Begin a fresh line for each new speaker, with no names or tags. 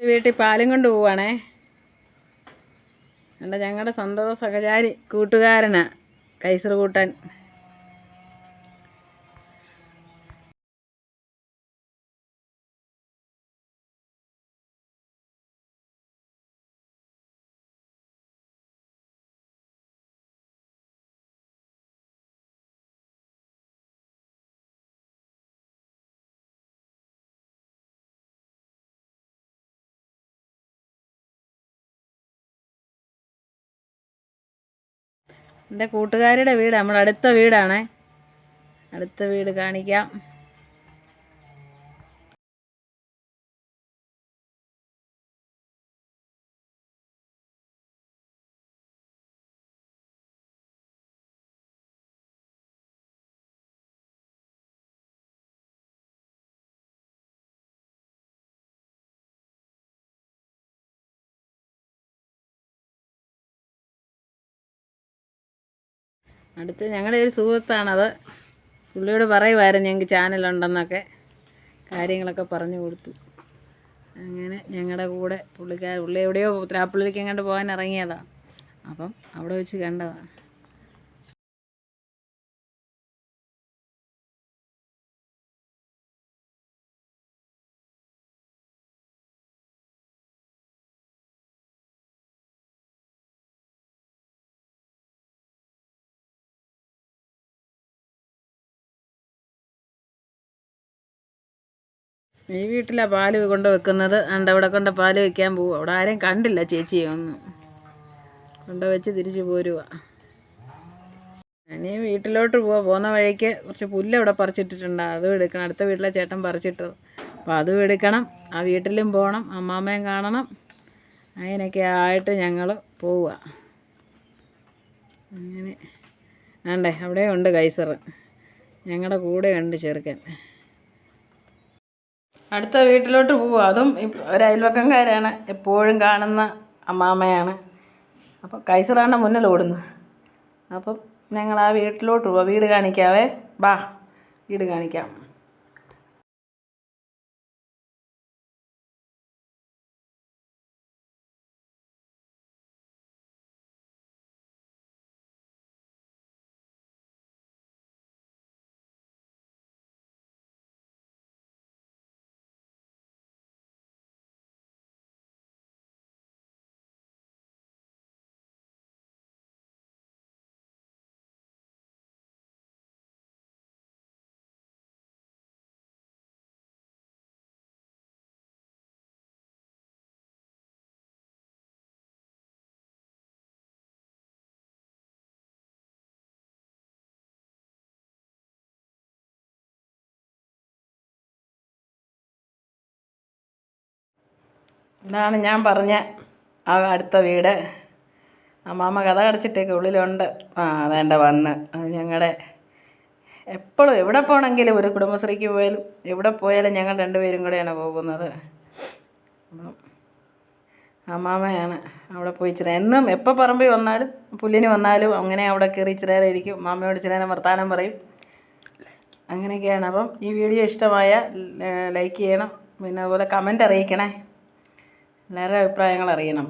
വീട്ടിൽ പാലും കൊണ്ട് പോവാണേ. എൻ്റെ ഞങ്ങളുടെ സന്തോഷ സഹചാരി കൂട്ടുകാരനാ കൈസർ കൂട്ടൻ. എൻ്റെ കൂട്ടുകാരുടെ വീട് നമ്മുടെ അടുത്ത വീടാണേ. അടുത്ത വീട് കാണിക്കാം. അടുത്ത് ഞങ്ങളുടെ ഒരു സുഹൃത്താണത്. പുള്ളിയോട് പറയുമായിരുന്നു ഞങ്ങൾക്ക് ചാനലുണ്ടെന്നൊക്കെ കാര്യങ്ങളൊക്കെ പറഞ്ഞു കൊടുത്തു. അങ്ങനെ ഞങ്ങളുടെ കൂടെ പുള്ളി എവിടെയോ ത്രാപ്പള്ളിക്ക് എങ്ങാണ്ട് പോകാൻ ഇറങ്ങിയതാണ്. അപ്പം അവിടെ വെച്ച് കണ്ടതാണ്. ഈ വീട്ടിലാണ് പാല് കൊണ്ട് വെക്കുന്നത്. അവിടെ കൊണ്ട് പാല് വെക്കാൻ പോവുക. അവിടെ ആരെയും കണ്ടില്ല ചേച്ചിയെ ഒന്നും. കൊണ്ട് വെച്ച് തിരിച്ച് പോരുക. ഇനി വീട്ടിലോട്ട് പോകുന്ന വഴിക്ക് കുറച്ച് പുല്ല് അവിടെ പറിച്ചിട്ടിട്ടുണ്ട്. അതും എടുക്കണം. അടുത്ത വീട്ടിലെ ചേട്ടൻ പറിച്ചിട്ടത്. അപ്പോൾ അതും എടുക്കണം. ആ വീട്ടിലും പോകണം. അമ്മാമ്മയും കാണണം. അങ്ങനെയൊക്കെ ആയിട്ട് ഞങ്ങൾ പോവുക. അങ്ങനെ ആണ്ടേ അവിടെ ഉണ്ട് കൈസർ. ഞങ്ങളുടെ കൂടെ ഉണ്ട് ചെറുക്കൻ. അടുത്ത വീട്ടിലോട്ട് പോവുക. അതും ഒരു അയൽവക്കംകാരാണ്. എപ്പോഴും കാണുന്ന അമ്മാമ്മയാണ്. അപ്പം കൈസറാണ് മുന്നിൽ ഓടുന്നത്. അപ്പം ഞങ്ങൾ ആ വീട്ടിലോട്ട് പോവുക. വീട് കാണിക്കാവേ. ബാ, വീട് കാണിക്കാം. ഇതാണ് ഞാൻ പറഞ്ഞ ആ അടുത്ത വീട്. അമ്മാമ്മ കഥ അടച്ചിട്ടേക്ക് ഉള്ളിലുണ്ട്. അതേണ്ട വന്ന്. അത് ഞങ്ങളുടെ എപ്പോഴും എവിടെ പോകണമെങ്കിലും ഒരു കുടുംബശ്രീക്ക് പോയാലും എവിടെ പോയാലും ഞങ്ങൾ രണ്ടുപേരും കൂടെയാണ് പോകുന്നത്. അപ്പം അമ്മാമ്മയാണ് അവിടെ പോയി ഇച്ചിരി എന്നും എപ്പോൾ പറമ്പിൽ വന്നാലും പുല്ലിന് വന്നാലും അങ്ങനെ അവിടെ കയറി ഇച്ചിരി നേരം ഇരിക്കും. അമ്മാമ്മയോട് ഇച്ചിരി നേരം വർത്താനം പറയും. അങ്ങനെയൊക്കെയാണ്. അപ്പം ഈ വീഡിയോ ഇഷ്ടമായ ലൈക്ക് ചെയ്യണം. പിന്നെ അതുപോലെ കമൻ്റ് അറിയിക്കണേ. എല്ലാവരുടെ അഭിപ്രായങ്ങൾ അറിയണം.